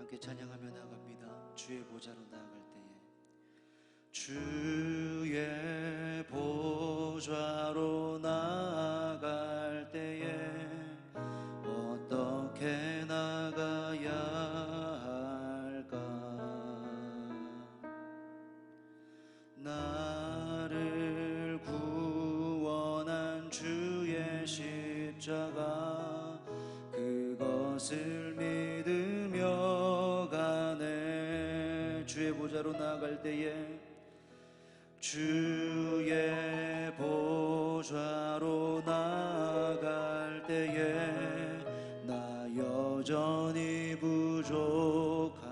함께 찬양하며 나아갑니다. 주의 보좌로 나아갈 때에, 주의 보좌로 나아갈 때에 어떻게 나가야 할까? 나를 구원한 주의 십자가, 그것을 믿으며 가네. 주의 보좌로 나아갈 때에, 주의 보좌로 나아갈 때에 나 여전히 부족하나.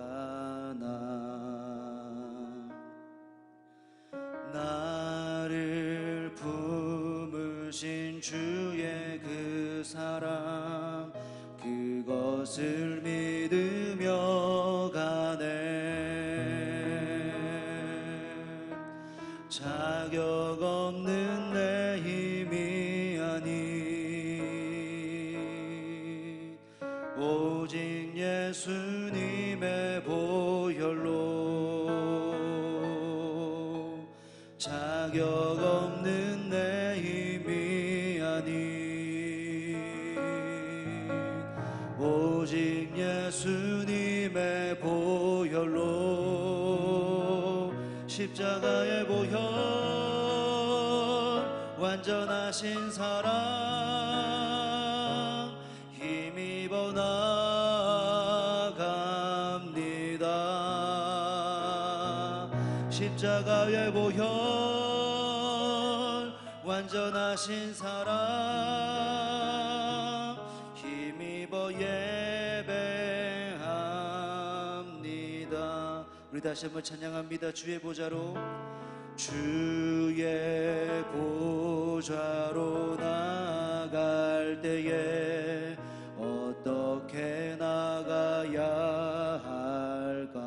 나를 품으신 주의 그 사랑, 그것을 믿으며 가네. 자격 없는 내 힘이 아닌 오직 예수님의 보혈로, 자격 없는 내 힘이 아닌 오직 예수님의 보혈로, 십자가의 보혈, 완전하신 사랑, 힘입어 나아갑니다. 십자가의 보혈, 완전하신 사랑, 힘입어 예배합니다. 우리 다시 한번 찬양합니다. 주의 보좌로, 주의 보좌로 나아갈 때에 어떻게 나가야 할까?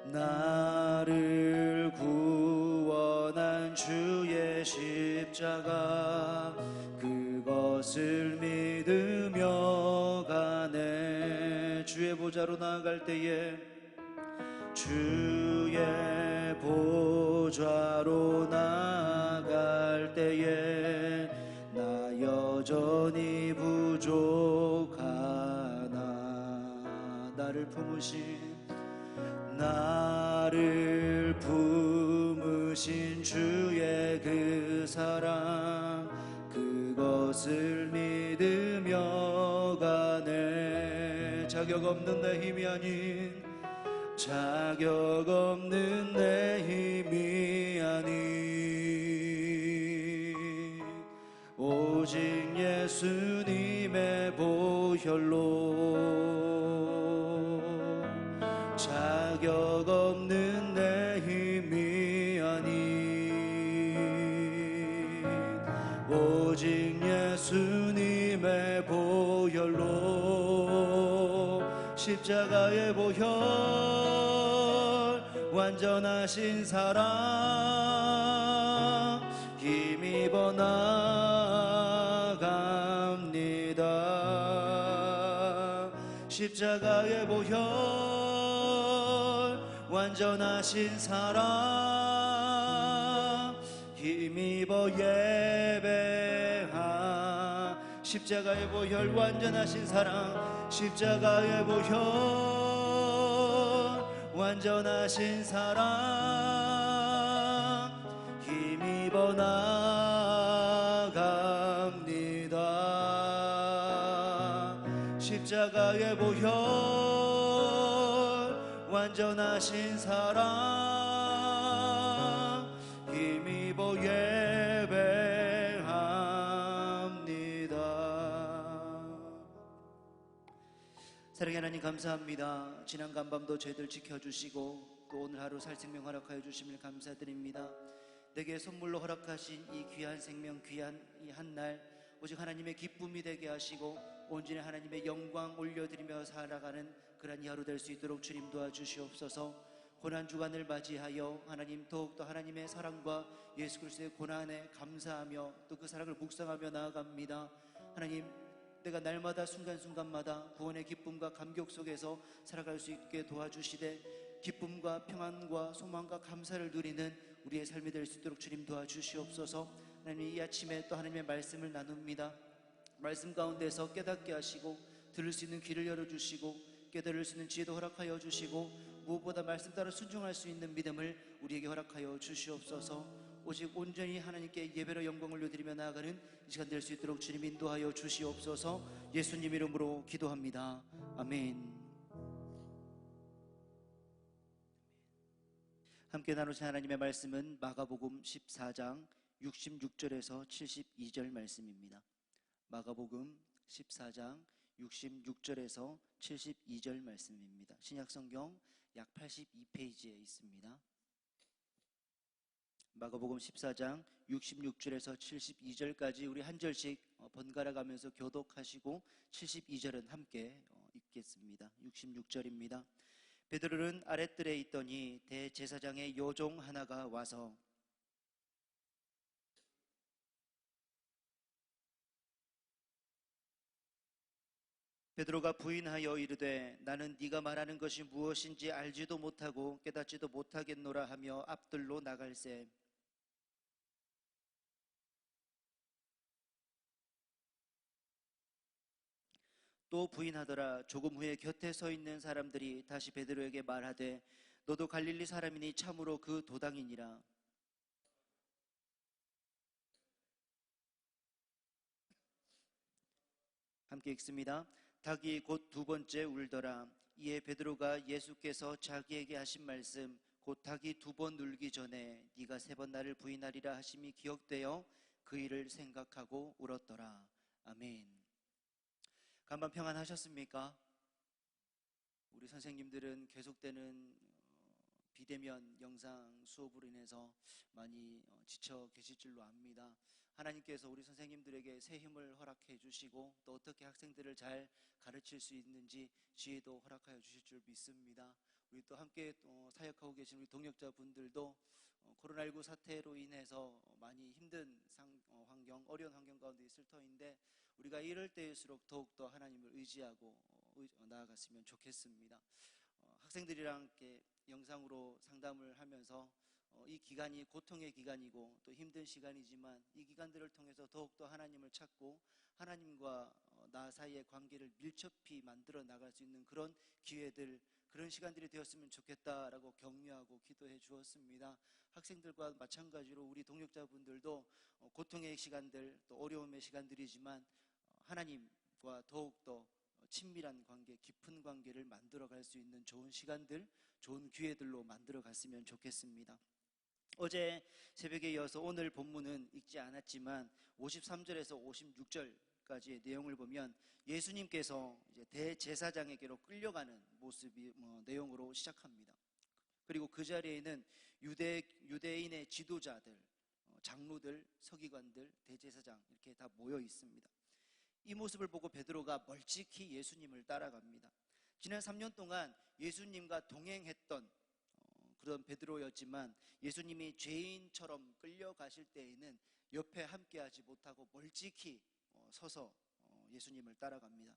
나를 구원한 주의 십자가, 그것을 믿으며 가네. 주의 보좌로 나아갈 때에, 주의 보좌로 나아갈 때에 나 여전히 부족하나. 나를 품으신 주의 그 사랑, 그것을 믿으며 가네. 자격 없는 내 힘이 아닌, 자격 없는 내 힘이 아닌 오직 예수님의 보혈로, 자격 없는 내 힘이 아닌 오직 예수님의 보혈로, 십자가의 보혈, 완전하신 사랑, 힘입어 나아갑니다. 십자가의 보혈, 완전하신 사랑, 힘입어 예배하. 십자가의 보혈, 완전하신 사랑, 십자가의 보혈, 완전하신 사랑, 힘입어 나아갑니다. 십자가의 보혈, 완전하신 사랑, 힘입어 예배합니다. 사랑의 하나님, 감사합니다. 지난 간밤도 저희들 지켜주시고 또 오늘 하루 살 생명 허락하여 주심을 감사드립니다. 내게 선물로 허락하신 이 귀한 생명, 귀한 이 한날, 오직 하나님의 기쁨이 되게 하시고 온전히 하나님의 영광 올려드리며 살아가는 그런 이 하루 될 수 있도록 주님 도와주시옵소서. 고난주간을 맞이하여 하나님 더욱더 하나님의 사랑과 예수 그리스도의 고난에 감사하며 또 그 사랑을 묵상하며 나아갑니다. 하나님, 내가 날마다 순간순간마다 구원의 기쁨과 감격 속에서 살아갈 수 있게 도와주시되 기쁨과 평안과 소망과 감사를 누리는 우리의 삶이 될 수 있도록 주님 도와주시옵소서. 하나님, 이 아침에 또 하나님의 말씀을 나눕니다. 말씀 가운데서 깨닫게 하시고 들을 수 있는 귀를 열어주시고 깨달을 수 있는 지혜도 허락하여 주시고 무엇보다 말씀 따라 순종할 수 있는 믿음을 우리에게 허락하여 주시옵소서. 오직 온전히 하나님께 예배로 영광을 올려드리며 나아가는 이 시간 될 수 있도록 주님 인도하여 주시옵소서. 예수님 이름으로 기도합니다. 아멘. 함께 나누신 하나님의 말씀은 마가복음 14장 66절에서 72절 말씀입니다. 마가복음 14장 66절에서 72절 말씀입니다. 신약성경 약 82페이지에 있습니다. 마가복음 14장 66절에서 72절까지 우리 한 절씩 번갈아 가면서 교독하시고 72절은 함께 읽겠습니다. 66절입니다. 베드로는 아랫뜰에 있더니 대제사장의 요종 하나가 와서 베드로가 부인하여 이르되 나는 네가 말하는 것이 무엇인지 알지도 못하고 깨닫지도 못하겠노라 하며 앞뜰로 나갈새 또 부인하더라. 조금 후에 곁에 서 있는 사람들이 다시 베드로에게 말하되 너도 갈릴리 사람이니 참으로 그 도당이니라. 함께 읽습니다. 닭이 곧 두 번째 울더라. 이에 베드로가 예수께서 자기에게 하신 말씀 곧 닭이 두 번 울기 전에 네가 세 번 나를 부인하리라 하심이 기억되어 그 일을 생각하고 울었더라. 아멘. 간밤 평안하셨습니까? 우리 선생님들은 계속되는 비대면 영상 수업으로 인해서 많이 지쳐 계실 줄로 압니다. 하나님께서 우리 선생님들에게 새 힘을 허락해 주시고 또 어떻게 학생들을 잘 가르칠 수 있는지 지혜도 허락하여 주실 줄 믿습니다. 우리 또 함께 사역하고 계신 우리 동역자분들도 코로나19 사태로 인해서 많이 힘든 환경, 어려운 환경 가운데 있을 터인데 우리가 이럴 때일수록 더욱더 하나님을 의지하고 나아갔으면 좋겠습니다. 학생들이랑 함께 영상으로 상담을 하면서 이 기간이 고통의 기간이고 또 힘든 시간이지만 이 기간들을 통해서 더욱더 하나님을 찾고 하나님과 나 사이의 관계를 밀접히 만들어 나갈 수 있는 그런 기회들, 그런 시간들이 되었으면 좋겠다라고 격려하고 기도해 주었습니다. 학생들과 마찬가지로 우리 동역자분들도 고통의 시간들 또 어려움의 시간들이지만 하나님과 더욱더 친밀한 관계, 깊은 관계를 만들어갈 수 있는 좋은 시간들, 좋은 기회들로 만들어 갔으면 좋겠습니다. 어제 새벽에 이어서 오늘 본문은 읽지 않았지만 53절에서 56절까지의 내용을 보면 예수님께서 이제 대제사장에게로 끌려가는 모습이 내용으로 시작합니다. 그리고 그 자리에는 유대인의 지도자들, 장로들, 서기관들, 대제사장 이렇게 다 모여 있습니다. 이 모습을 보고 베드로가 멀찍이 예수님을 따라갑니다. 지난 3년 동안 예수님과 동행했던 그런 베드로였지만 예수님이 죄인처럼 끌려가실 때에는 옆에 함께하지 못하고 멀찍이 서서 예수님을 따라갑니다.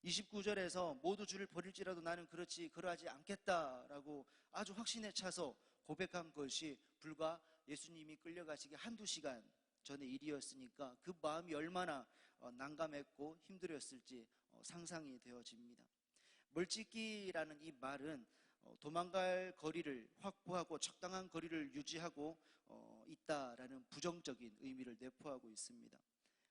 29절에서 모두 주를 버릴지라도 나는 그러하지 않겠다라고 아주 확신에 차서 고백한 것이 불과 예수님이 끌려가시기 한두 시간 전의 일이었으니까 그 마음이 얼마나 난감했고 힘들었을지 상상이 되어집니다. 멀찍이라는 이 말은 도망갈 거리를 확보하고 적당한 거리를 유지하고 있다라는 부정적인 의미를 내포하고 있습니다.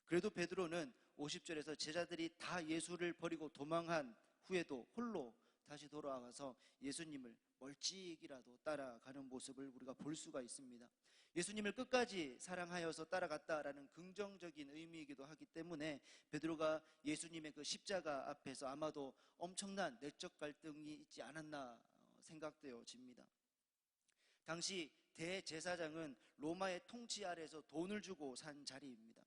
그래도 베드로는 50절에서 제자들이 다 예수를 버리고 도망한 후에도 홀로 다시 돌아와서 예수님을 멀찍이라도 따라가는 모습을 우리가 볼 수가 있습니다. 예수님을 끝까지 사랑하여서 따라갔다라는 긍정적인 의미이기도 하기 때문에 베드로가 예수님의 그 십자가 앞에서 아마도 엄청난 내적 갈등이 있지 않았나 생각되어집니다. 당시 대제사장은 로마의 통치 아래에서 돈을 주고 산 자리입니다.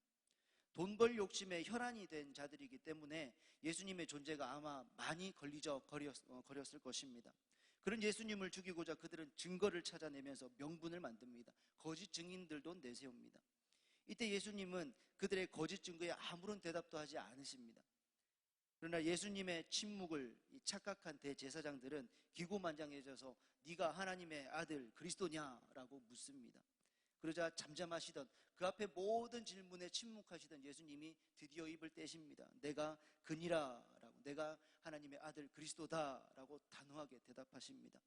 돈 벌 욕심에 혈안이 된 자들이기 때문에 예수님의 존재가 아마 많이 걸렸을 것입니다. 그런 예수님을 죽이고자 그들은 증거를 찾아내면서 명분을 만듭니다. 거짓 증인들도 내세웁니다. 이때 예수님은 그들의 거짓 증거에 아무런 대답도 하지 않으십니다. 그러나 예수님의 침묵을 이 착각한 대제사장들은 기고만장해져서 네가 하나님의 아들 그리스도냐라고 묻습니다. 그러자 잠잠하시던 그 앞에 모든 질문에 침묵하시던 예수님이 드디어 입을 떼십니다. 내가 그니라라고, 내가 하나님의 아들 그리스도다라고 단호하게 대답하십니다.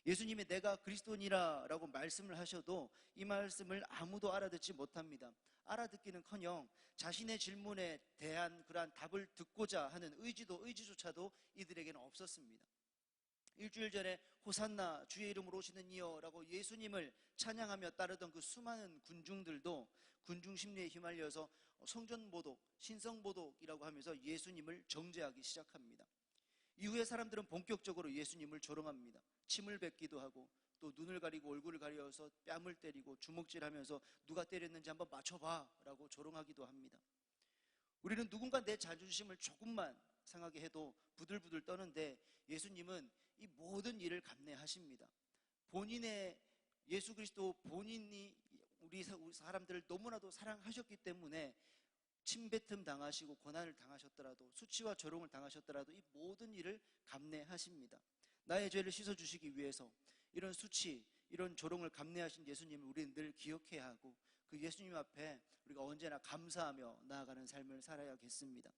예수님이 내가 그리스도니라라고 말씀을 하셔도 이 말씀을 아무도 알아듣지 못합니다. 알아듣기는커녕 자신의 질문에 대한 그러한 답을 듣고자 하는 의지조차도 이들에게는 없었습니다. 일주일 전에 호산나 주의 이름으로 오시는 이여라고 예수님을 찬양하며 따르던 그 수많은 군중들도 군중 심리에 휘말려서 성전보독, 신성보독이라고 하면서 예수님을 정죄하기 시작합니다. 이후에 사람들은 본격적으로 예수님을 조롱합니다. 침을 뱉기도 하고 또 눈을 가리고 얼굴을 가려서 뺨을 때리고 주먹질하면서 누가 때렸는지 한번 맞춰봐 라고 조롱하기도 합니다. 우리는 누군가 내 자존심을 조금만 상하게 해도 부들부들 떠는데 예수님은 이 모든 일을 감내하십니다. 본인의 예수 그리스도 본인이 우리 사람들을 너무나도 사랑하셨기 때문에 침뱉음 당하시고 고난을 당하셨더라도 수치와 조롱을 당하셨더라도 이 모든 일을 감내하십니다. 나의 죄를 씻어주시기 위해서 이런 수치, 이런 조롱을 감내하신 예수님을 우리는 늘 기억해야 하고 그 예수님 앞에 우리가 언제나 감사하며 나아가는 삶을 살아야겠습니다.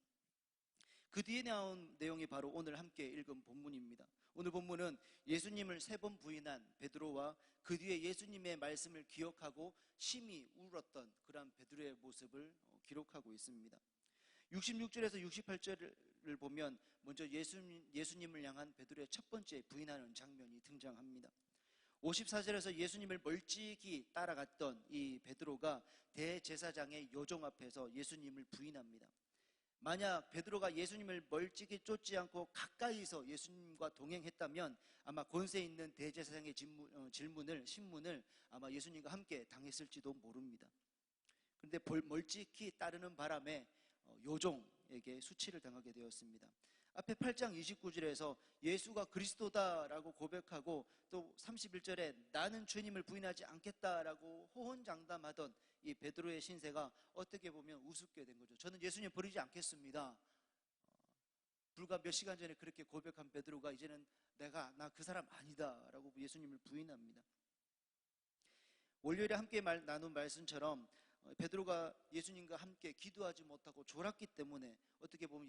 그 뒤에 나온 내용이 바로 오늘 함께 읽은 본문입니다. 오늘 본문은 예수님을 3번 부인한 베드로와 그 뒤에 예수님의 말씀을 기억하고 심히 울었던 그러한 베드로의 모습을 기록하고 있습니다. 66절에서 68절을 보면 먼저 예수님을 향한 베드로의 첫 번째 부인하는 장면이 등장합니다. 54절에서 예수님을 멀찍이 따라갔던 이 베드로가 대제사장의 요종 앞에서 예수님을 부인합니다. 만약 베드로가 예수님을 멀찍이 쫓지 않고 가까이서 예수님과 동행했다면 아마 권세 있는 대제사장의 신문을 아마 예수님과 함께 당했을지도 모릅니다. 그런데 멀찍이 따르는 바람에 요종에게 수치를 당하게 되었습니다. 앞에 8장 29절에서 예수가 그리스도다라고 고백하고 또 31절에 나는 주님을 부인하지 않겠다라고 호언장담하던 이 베드로의 신세가 어떻게 보면 우습게 된 거죠. 저는 예수님 버리지 않겠습니다. 불과 몇 시간 전에 그렇게 고백한 베드로가 이제는 나 그 사람 아니다라고 예수님을 부인합니다. 월요일에 함께 나눈 말씀처럼 베드로가 예수님과 함께 기도하지 못하고 졸았기 때문에 어떻게 보면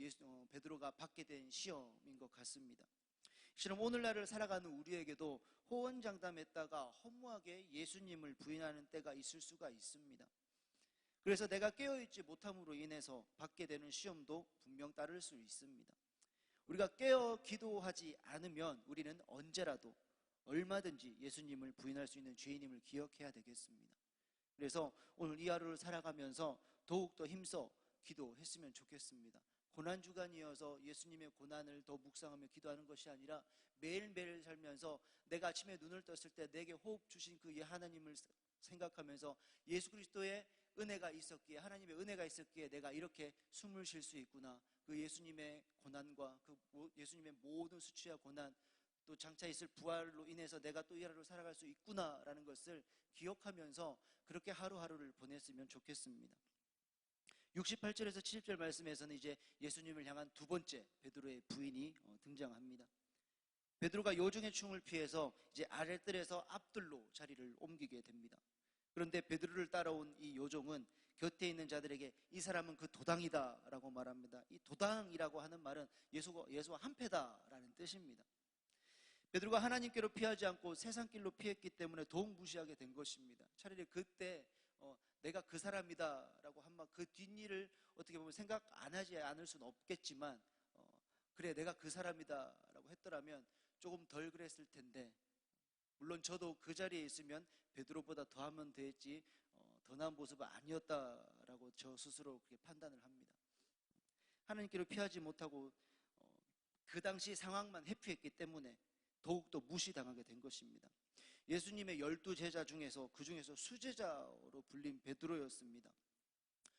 베드로가 받게 된 시험인 것 같습니다. 실은 오늘날을 살아가는 우리에게도 호언장담했다가 허무하게 예수님을 부인하는 때가 있을 수가 있습니다. 그래서 내가 깨어있지 못함으로 인해서 받게 되는 시험도 분명 따를 수 있습니다. 우리가 깨어 기도하지 않으면 우리는 언제라도 얼마든지 예수님을 부인할 수 있는 죄인임을 기억해야 되겠습니다. 그래서 오늘 이 하루를 살아가면서 더욱더 힘써 기도했으면 좋겠습니다. 고난주간이어서 예수님의 고난을 더 묵상하며 기도하는 것이 아니라 매일매일 살면서 내가 아침에 눈을 떴을 때 내게 호흡 주신 그 하나님을 생각하면서 예수 그리스도의 은혜가 있었기에, 하나님의 은혜가 있었기에 내가 이렇게 숨을 쉴 수 있구나. 그 예수님의 고난과 그 예수님의 모든 수치와 고난, 또 장차 있을 부활로 인해서 내가 또 이 하루를 살아갈 수 있구나라는 것을 기억하면서 그렇게 하루하루를 보냈으면 좋겠습니다. 68절에서 70절 말씀에서는 이제 예수님을 향한 두 번째 베드로의 부인이 등장합니다. 베드로가 요정의 충을 피해서 이제 아랫뜰에서 앞뜰로 자리를 옮기게 됩니다. 그런데 베드로를 따라온 이 요종은 곁에 있는 자들에게 이 사람은 그 도당이다 라고 말합니다. 이 도당이라고 하는 말은 예수와 한패다라는 뜻입니다. 베드로가 하나님께로 피하지 않고 세상길로 피했기 때문에 더욱 무시하게 된 것입니다. 차라리 그때 내가 그 사람이다 라고 한 말, 그 뒷일을 어떻게 보면 생각 안 하지 않을 수는 없겠지만 그래 내가 그 사람이다 라고 했더라면 조금 덜 그랬을 텐데, 물론 저도 그 자리에 있으면 베드로보다 더하면 됐지 더 나은 모습은 아니었다라고 저 스스로 그렇게 판단을 합니다. 하나님께로 피하지 못하고 그 당시 상황만 회피했기 때문에 더욱더 무시당하게 된 것입니다. 예수님의 12제자 중에서 그 중에서 수제자로 불린 베드로였습니다.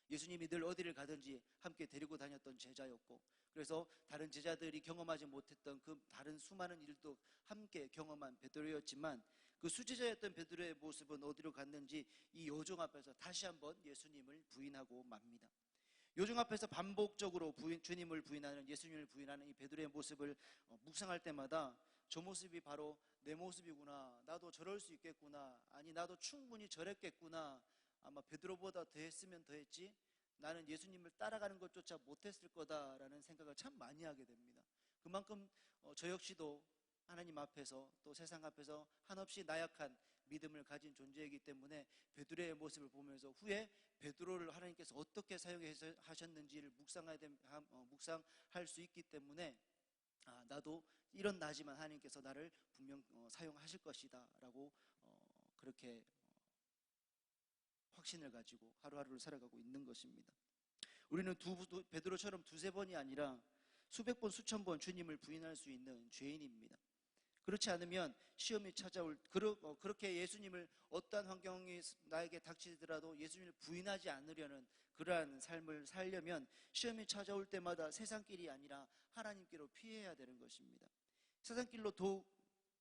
예수님이 늘 어디를 가든지 함께 데리고 다녔던 제자였고, 그래서 다른 제자들이 경험하지 못했던 그 다른 수많은 일도 함께 경험한 베드로였지만 그 수제자였던 베드로의 모습은 어디로 갔는지 이 요종 앞에서 다시 한번 예수님을 부인하고 맙니다. 요즘 앞에서 반복적으로 주님을 부인하는, 예수님을 부인하는 이 베드로의 모습을 묵상할 때마다 저 모습이 바로 내 모습이구나, 나도 저럴 수 있겠구나, 아니 나도 충분히 저랬겠구나, 아마 베드로보다 더 했으면 더 했지, 나는 예수님을 따라가는 것조차 못했을 거다라는 생각을 참 많이 하게 됩니다. 그만큼 저 역시도 하나님 앞에서 또 세상 앞에서 한없이 나약한 믿음을 가진 존재이기 때문에 베드로의 모습을 보면서 후에 베드로를 하나님께서 어떻게 사용하셨는지를 묵상할 수 있기 때문에 나도 이런 나지만 하나님께서 나를 분명 사용하실 것이다 라고 그렇게 확신을 가지고 하루하루를 살아가고 있는 것입니다. 우리는 베드로처럼 두세 번이 아니라 수백 번, 수천 번 주님을 부인할 수 있는 죄인입니다. 그렇지 않으면 시험이 찾아올, 그렇게 예수님을 어떠한 환경이 나에게 닥치더라도 예수님을 부인하지 않으려는 그러한 삶을 살려면 시험이 찾아올 때마다 세상길이 아니라 하나님께로 피해야 되는 것입니다. 세상길로 더욱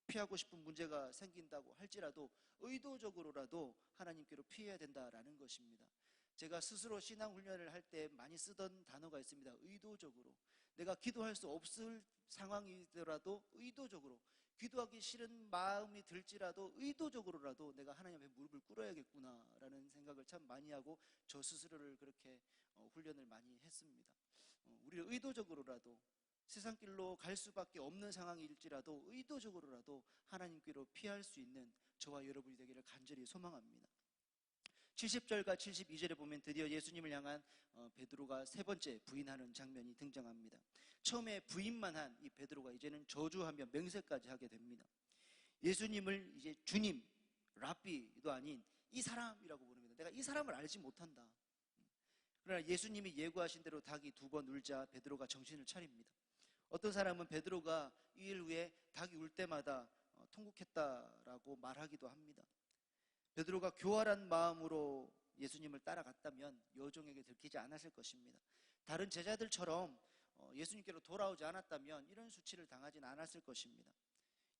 피하고 싶은 문제가 생긴다고 할지라도 의도적으로라도 하나님께로 피해야 된다라는 것입니다. 제가 스스로 신앙훈련을 할 때 많이 쓰던 단어가 있습니다. 의도적으로. 내가 기도할 수 없을 상황이더라도 의도적으로, 기도하기 싫은 마음이 들지라도 의도적으로라도 내가 하나님 앞에 무릎을 꿇어야겠구나라는 생각을 참 많이 하고 저 스스로를 그렇게 훈련을 많이 했습니다. 우리를 의도적으로라도 세상길로 갈 수밖에 없는 상황일지라도 의도적으로라도 하나님께로 피할 수 있는 저와 여러분이 되기를 간절히 소망합니다. 70절과 72절에 보면 드디어 예수님을 향한 베드로가 세 번째 부인하는 장면이 등장합니다. 처음에 부인만 한 이 베드로가 이제는 저주하며 맹세까지 하게 됩니다. 예수님을 이제 주님, 랍비도 아닌 이 사람이라고 부릅니다. 내가 이 사람을 알지 못한다. 그러나 예수님이 예고하신 대로 닭이 두 번 울자 베드로가 정신을 차립니다. 어떤 사람은 베드로가 이 일 후에 닭이 울 때마다 통곡했다라고 말하기도 합니다. 베드로가 교활한 마음으로 예수님을 따라갔다면 여종에게 들키지 않았을 것입니다. 다른 제자들처럼 예수님께로 돌아오지 않았다면 이런 수치를 당하진 않았을 것입니다.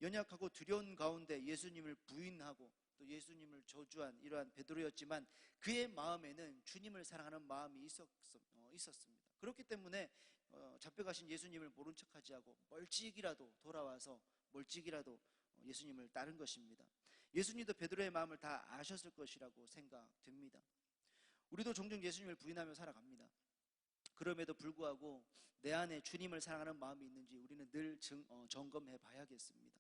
연약하고 두려운 가운데 예수님을 부인하고 또 예수님을 저주한 이러한 베드로였지만 그의 마음에는 주님을 사랑하는 마음이 있었습니다. 그렇기 때문에 잡혀가신 예수님을 모른 척하지 않고 멀찍이라도 돌아와서 멀찍이라도 예수님을 따른 것입니다. 예수님도 베드로의 마음을 다 아셨을 것이라고 생각됩니다. 우리도 종종 예수님을 부인하며 살아갑니다. 그럼에도 불구하고 내 안에 주님을 사랑하는 마음이 있는지 우리는 늘 점검해 봐야겠습니다.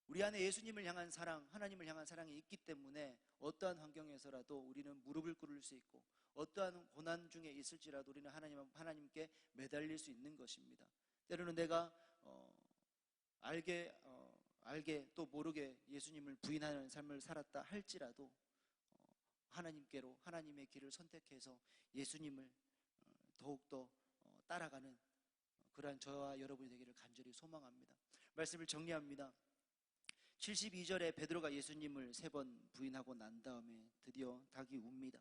우리 안에 예수님을 향한 사랑, 하나님을 향한 사랑이 있기 때문에 어떠한 환경에서라도 우리는 무릎을 꿇을 수 있고 어떠한 고난 중에 있을지라도 우리는 하나님께 매달릴 수 있는 것입니다. 때로는 내가 알게 또 모르게 예수님을 부인하는 삶을 살았다 할지라도 하나님께로 하나님의 길을 선택해서 예수님을 더욱더 따라가는 그러한 저와 여러분이 되기를 간절히 소망합니다. 말씀을 정리합니다. 72절에 베드로가 예수님을 세 번 부인하고 난 다음에 드디어 닭이 웁니다.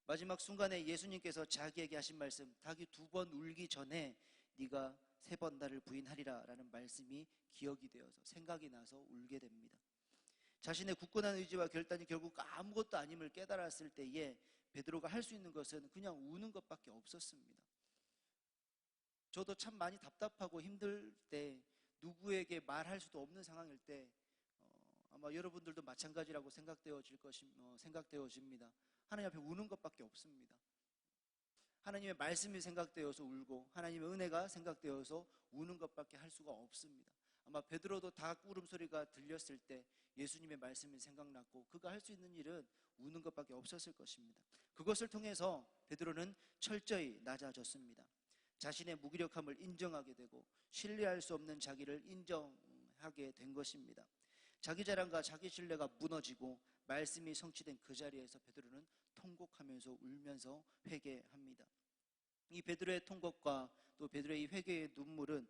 마지막 순간에 예수님께서 자기에게 하신 말씀, 닭이 두 번 울기 전에 네가 세 번 나를 부인하리라 라는 말씀이 기억이 되어서 생각이 나서 울게 됩니다. 자신의 굳건한 의지와 결단이 결국 아무것도 아님을 깨달았을 때에 베드로가 할 수 있는 것은 그냥 우는 것밖에 없었습니다. 저도 참 많이 답답하고 힘들 때, 누구에게 말할 수도 없는 상황일 때 아마 여러분들도 마찬가지라고 생각되어집니다. 하나님 앞에 우는 것밖에 없습니다. 하나님의 말씀이 생각되어서 울고 하나님의 은혜가 생각되어서 우는 것밖에 할 수가 없습니다. 아마 베드로도 닭 울음소리가 들렸을 때 예수님의 말씀이 생각났고 그가 할 수 있는 일은 우는 것밖에 없었을 것입니다. 그것을 통해서 베드로는 철저히 낮아졌습니다. 자신의 무기력함을 인정하게 되고 신뢰할 수 없는 자기를 인정하게 된 것입니다. 자기 자랑과 자기 신뢰가 무너지고 말씀이 성취된 그 자리에서 베드로는 통곡하면서 울면서 회개합니다. 이 베드로의 통곡과 또 베드로의 회개의 눈물은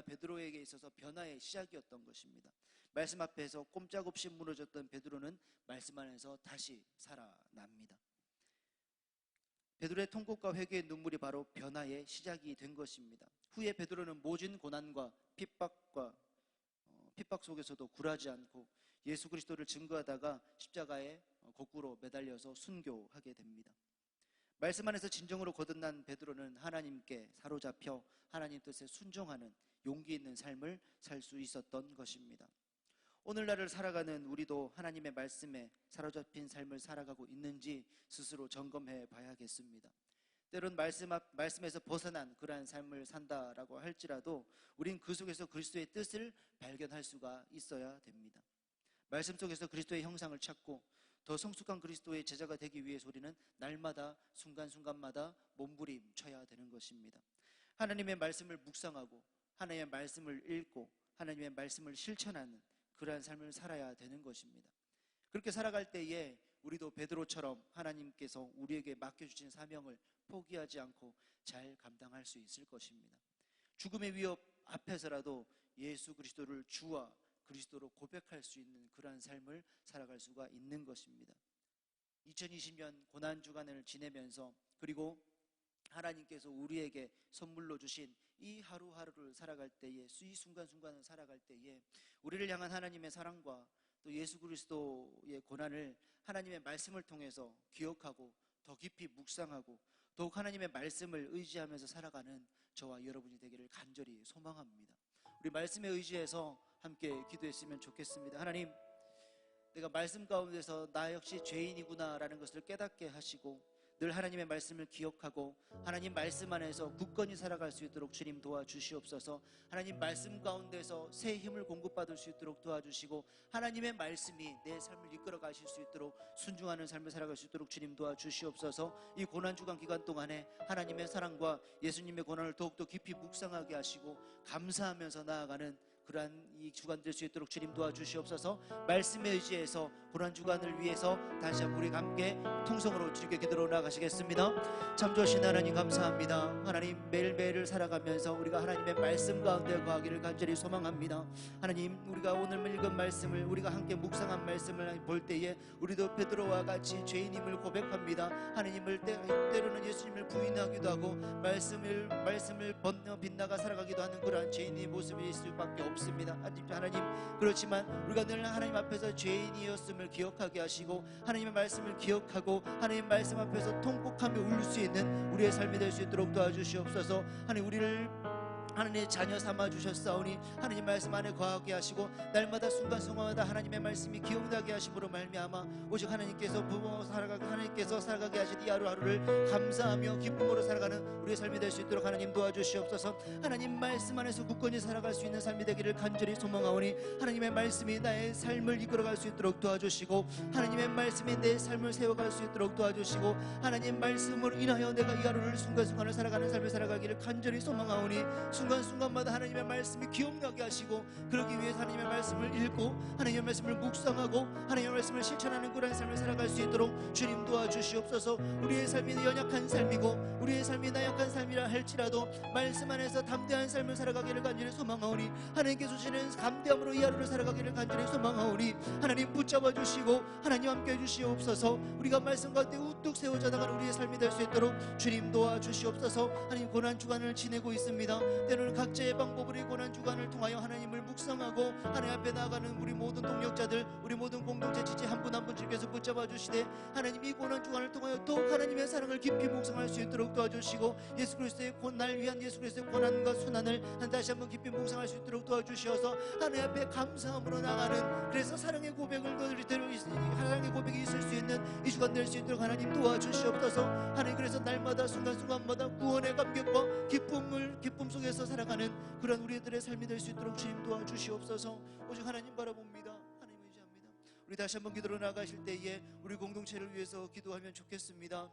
베드로에게 있어서 변화의 시작이었던 것입니다. 말씀 앞에서 꼼짝없이 무너졌던 베드로는 말씀 안에서 다시 살아납니다. 베드로의 통곡과 회개의 눈물이 바로 변화의 시작이 된 것입니다. 후에 베드로는 모진 고난과 핍박 속에서도 굴하지 않고 예수 그리스도를 증거하다가 십자가에 거꾸로 매달려서 순교하게 됩니다. 말씀 안에서 진정으로 거듭난 베드로는 하나님께 사로잡혀 하나님 뜻에 순종하는 용기 있는 삶을 살 수 있었던 것입니다. 오늘날을 살아가는 우리도 하나님의 말씀에 사로잡힌 삶을 살아가고 있는지 스스로 점검해 봐야겠습니다. 때론 말씀에서 벗어난 그러한 삶을 산다라고 할지라도 우린 그 속에서 그리스도의 뜻을 발견할 수가 있어야 됩니다. 말씀 속에서 그리스도의 형상을 찾고 더 성숙한 그리스도의 제자가 되기 위해서 우리는 날마다 순간순간마다 몸부림쳐야 되는 것입니다. 하나님의 말씀을 묵상하고 하나님의 말씀을 읽고 하나님의 말씀을 실천하는 그러한 삶을 살아야 되는 것입니다. 그렇게 살아갈 때에 우리도 베드로처럼 하나님께서 우리에게 맡겨주신 사명을 포기하지 않고 잘 감당할 수 있을 것입니다. 죽음의 위협 앞에서라도 예수 그리스도를 주와 그리스도로 고백할 수 있는 그러한 삶을 살아갈 수가 있는 것입니다. 2020년 고난주간을 지내면서 그리고 하나님께서 우리에게 선물로 주신 이 하루하루를 살아갈 때에, 이 순간순간을 살아갈 때에 우리를 향한 하나님의 사랑과 또 예수 그리스도의 고난을 하나님의 말씀을 통해서 기억하고 더 깊이 묵상하고 더욱 하나님의 말씀을 의지하면서 살아가는 저와 여러분이 되기를 간절히 소망합니다. 우리 말씀에 의지해서 함께 기도했으면 좋겠습니다. 하나님, 내가 말씀 가운데서 나 역시 죄인이구나 라는 것을 깨닫게 하시고 늘 하나님의 말씀을 기억하고 하나님 말씀 안에서 굳건히 살아갈 수 있도록 주님 도와주시옵소서. 하나님 말씀 가운데서 새 힘을 공급받을 수 있도록 도와주시고 하나님의 말씀이 내 삶을 이끌어 가실 수 있도록 순종하는 삶을 살아갈 수 있도록 주님 도와주시옵소서. 이 고난주간 기간 동안에 하나님의 사랑과 예수님의 고난을 더욱더 깊이 묵상하게 하시고 감사하면서 나아가는 그러한 이 주간 될 수 있도록 주님 도와주시옵소서. 말씀에 의지해서 고난주간을 위해서 다시 한번 우리 함께 통성으로 주님께 기도로 나가시겠습니다. 참 좋으신 하나님 감사합니다. 하나님 매일매일을 살아가면서 우리가 하나님의 말씀 가운데 거하기를 간절히 소망합니다. 하나님, 우리가 오늘 읽은 말씀을 우리가 함께 묵상한 말씀을 볼 때에 우리도 베드로와 같이 죄인임을 고백합니다. 하나님을 때로는 예수님을 부인하기도 하고 말씀을 빗나가 살아가기도 하는 그러한 죄인의 모습이 있을 수밖에 없습니다. 하나님, 그렇지만 우리가 늘 하나님 앞에서 죄인이었음을 기억하게 하시고 하나님의 말씀을 기억하고 하나님 말씀 앞에서 통곡하며 울 수 있는 우리의 삶이 될 수 있도록 도와주시옵소서. 하나님, 우리를 하나님의 자녀 삼아주셨사오니 하나님 말씀 안에 거하게 하시고 날마다 순간순간마다 하나님의 말씀이 기억나게 하심으로 말미암아 오직 하나님께서 살아가게 하신 이 하루하루를 감사하며 기쁨으로 살아가는 우리의 삶이 될 수 있도록 하나님 도와주시옵소서. 하나님 말씀 안에서 굳건히 살아갈 수 있는 삶이 되기를 간절히 소망하오니 하나님의 말씀이 나의 삶을 이끌어갈 수 있도록 도와주시고 하나님의 말씀이 내 삶을 세워갈 수 있도록 도와주시고 하나님 말씀으로 인하여 내가 이 하루를 순간순간을 살아가는 삶을 살아가기를 간절히 소망하오니 순간순간마다 하나님의 말씀이 기억나게 하시고 그러기 위해서 하나님의 말씀을 읽고 하나님의 말씀을 묵상하고 하나님의 말씀을 실천하는 그런 삶을 살아갈 수 있도록 주님 도와주시옵소서. 우리의 삶이 연약한 삶이고 우리의 삶이 나약한 삶이라 할지라도 말씀 안에서 담대한 삶을 살아가기를 간절히 소망하오니 하나님께서 주시는 담대함으로 이 하루를 살아가기를 간절히 소망하오니 하나님 붙잡아 주시고 하나님 함께 해주시옵소서. 우리가 말씀 가운데 우뚝 세워져 나가는 우리의 삶이 될 수 있도록 주님 도와주시옵소서. 하나님 고난주간을 지내고 있습니다. 때로는 각자의 방법으로 이 고난주간을 통하여 하나님을 묵상하고 하나님 앞에 나아가는 우리 모든 동력자들, 우리 모든 공동체 지지 한 분 한 분 주께서 붙잡아 주시되 하나님 이 고난주간을 통하여 또 하나님의 사랑을 깊이 묵상할 수 있도록 도와주시고 예수 그리스도의 날 위한 예수 그리스도의 고난과 순환을 다시 한번 깊이 묵상할 수 있도록 도와주시어서 하나님 앞에 감사함으로 나가는, 그래서 사랑의 고백을 사랑의 고백이 있을 수 있는 이 주간 될 수 있도록 하나님 도와주시옵소서. 하나님, 그래서 날마다 순간순간마다 구원의 감격과 기쁨 속에서 살아가는 그런 우리들의 삶이 될 수 있도록 주님 도와주시옵소서. 오직 하나님 바라봅니다. 하나님 의지합니다. 우리 다시 한번 기도로 나가실 때에 우리 공동체를 위해서 기도하면 좋겠습니다.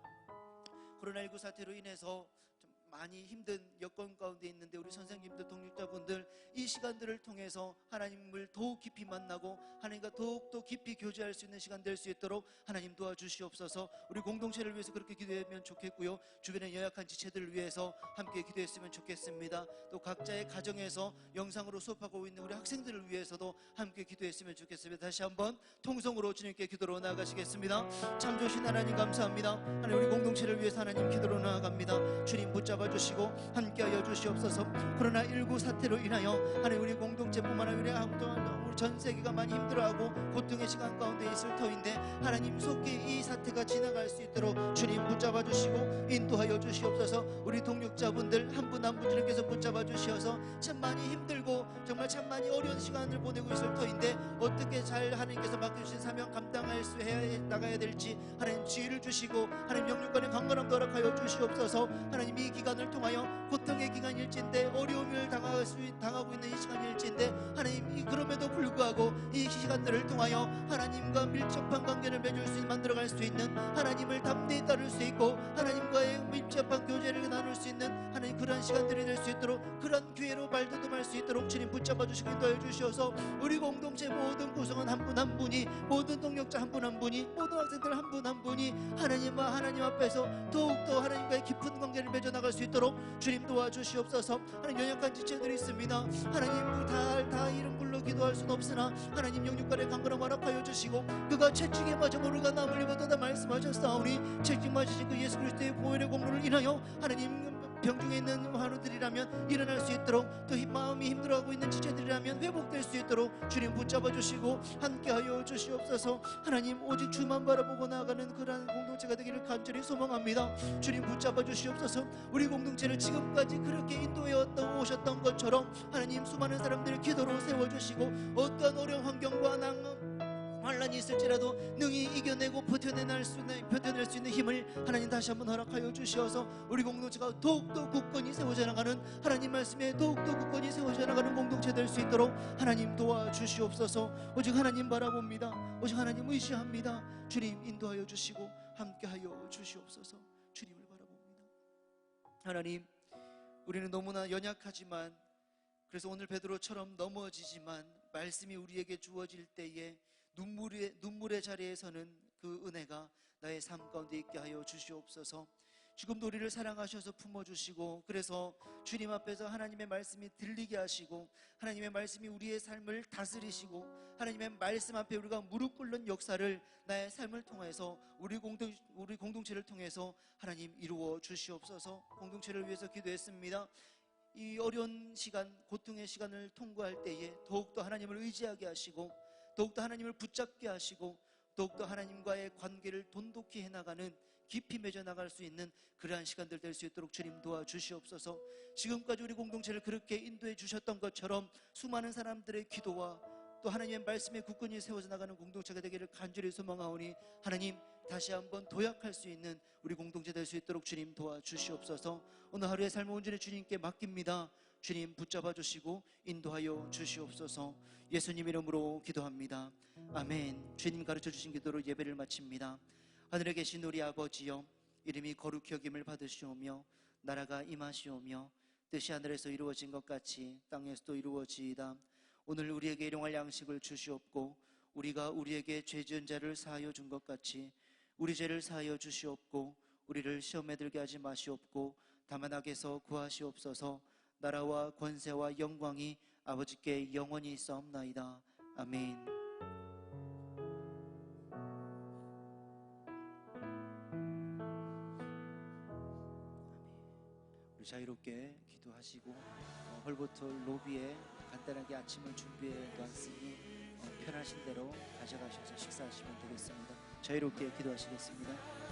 코로나19 사태로 인해서 좀 많이 힘든 여건 가운데 있는데 우리 선생님들, 동력자분들 이 시간들을 통해서 하나님을 더욱 깊이 만나고 하나님과 더욱더 깊이 교제할 수 있는 시간 될 수 있도록 하나님 도와주시옵소서. 우리 공동체를 위해서 그렇게 기도하면 좋겠고요, 주변의 연약한 지체들을 위해서 함께 기도했으면 좋겠습니다. 또 각자의 가정에서 영상으로 수업하고 있는 우리 학생들을 위해서도 함께 기도했으면 좋겠습니다. 다시 한번 통성으로 주님께 기도로 나아가시겠습니다. 참 좋으신 하나님 감사합니다. 하나님, 우리 공동체를 위해서 하나님 기도로 나아갑니다. 주님 붙잡아 붙잡아 주시고 함께하여 주시옵소서. 코로나19 사태로 인하여 하나님 우리 공동체뿐만 아니라 우리 전 세계가 많이 힘들어하고 고통의 시간 가운데 있을 터인데 하나님 속히 이 사태가 지나갈 수 있도록 주님 붙잡아 주시고 인도하여 주시옵소서. 우리 동역자분들 한 분 한 분 주님께서 붙잡아 주시어서 참 많이 힘들고 정말 참 많이 어려운 시간을 보내고 있을 터인데 어떻게 잘 하나님께서 맡겨주신 사명 감당할 수 해야 나가야 될지 하나님 지혜를 주시고 하나님 영육간의 강건함도 허락하여 주시옵소서. 하나님 이 기간을 통하여 고통의 기간일진데 어려움을 당하고 있는 이 시간일진데 하나님 그럼에도 불구하고 이 시간들을 통하여 하나님과 밀접한 관계를 맺을 수 있는 만들어갈 수 있는 하나님을 담대히 따를 수 있고 하나님과의 밀접한 교제를 나눌 수 있는 하나님 그러한 시간들이 될 수 있도록 그러한 기회로 발돋움할 수 있도록 주님 붙잡아 주시고 인도해 주시어서 우리 공동체 모든 구성원 한 분 한 분이 모든 동역자 한 분 한 분이 모든 학생들 한 분 한 분이 하나님과 하나님 앞에서 더욱더 하나님과의 깊은 관계를 맺어 나갈 수 있도록 주님 도와주시옵소서. 하나님 연약한 지체들이 있습니다. 하나님 다 이런 걸로 기도할 수는 없으나 하나님 영육간의 강건함 허락하여 주시고 그가 채찍에 맞아 모르가 남을 입었다 말씀하셨사오니 채찍 맞으신 그 예수 그리스도의 보혈의 공로를 인하여 하나님 병중에 있는 환우들이라면 일어날 수 있도록 또 마음이 힘들어하고 있는 지체들이라면 회복될 수 있도록 주님 붙잡아 주시고 함께하여 주시옵소서. 하나님 오직 주만 바라보고 나아가는 그러한 공동체가 되기를 간절히 소망합니다. 주님 붙잡아 주시옵소서. 우리 공동체를 지금까지 그렇게 인도해 오셨던 것처럼 하나님 수많은 사람들을 기도로 세워주시고 어떠한 어려운 환경과 환란이 있을지라도 능히 이겨내고 버텨낼 수 있는 힘을 하나님 다시 한번 허락하여 주시어서 우리 공동체가 더욱더 굳건히 세워져 나가는 하나님 말씀에 더욱더 굳건히 세워져 나가는 공동체 될 수 있도록 하나님 도와주시옵소서. 오직 하나님 바라봅니다. 오직 하나님 의지합니다. 주님 인도하여 주시고 함께하여 주시옵소서. 주님을 바라봅니다. 하나님 우리는 너무나 연약하지만 그래서 오늘 베드로처럼 넘어지지만 말씀이 우리에게 주어질 때에 눈물의 자리에서는 그 은혜가 나의 삶 가운데 있게 하여 주시옵소서. 지금도 우리를 사랑하셔서 품어주시고 그래서 주님 앞에서 하나님의 말씀이 들리게 하시고 하나님의 말씀이 우리의 삶을 다스리시고 하나님의 말씀 앞에 우리가 무릎 꿇는 역사를 나의 삶을 통해서 우리 공동체를 통해서 하나님 이루어 주시옵소서. 공동체를 위해서 기도했습니다. 이 어려운 시간 고통의 시간을 통과할 때에 더욱더 하나님을 의지하게 하시고 더욱더 하나님을 붙잡게 하시고 더욱더 하나님과의 관계를 돈독히 해나가는 깊이 맺어 나갈 수 있는 그러한 시간들 될 수 있도록 주님 도와주시옵소서. 지금까지 우리 공동체를 그렇게 인도해 주셨던 것처럼 수많은 사람들의 기도와 또 하나님의 말씀에 굳건히 세워져 나가는 공동체가 되기를 간절히 소망하오니 하나님 다시 한번 도약할 수 있는 우리 공동체 될 수 있도록 주님 도와주시옵소서. 오늘 하루의 삶을 온전히 주님께 맡깁니다. 주님 붙잡아 주시고 인도하여 주시옵소서. 예수님 이름으로 기도합니다. 아멘. 주님 가르쳐 주신 기도로 예배를 마칩니다. 하늘에 계신 우리 아버지여 이름이 거룩히 여김을 받으시오며 나라가 임하시오며 뜻이 하늘에서 이루어진 것 같이 땅에서도 이루어지이다. 오늘 우리에게 일용할 양식을 주시옵고 우리가 우리에게 죄 지은 자를 사하여 준 것 같이 우리 죄를 사하여 주시옵고 우리를 시험에 들게 하지 마시옵고 다만 악에서 구하시옵소서. 나라와 권세와 영광이 아버지께 영원히 있사옵나이다. 아멘. 우리 자유롭게 기도하시고 홀보톨 로비에 간단하게 아침을 준비해 놨으니 편하신 대로 가져가셔서 식사하시면 되겠습니다. 자유롭게 기도하시겠습니다.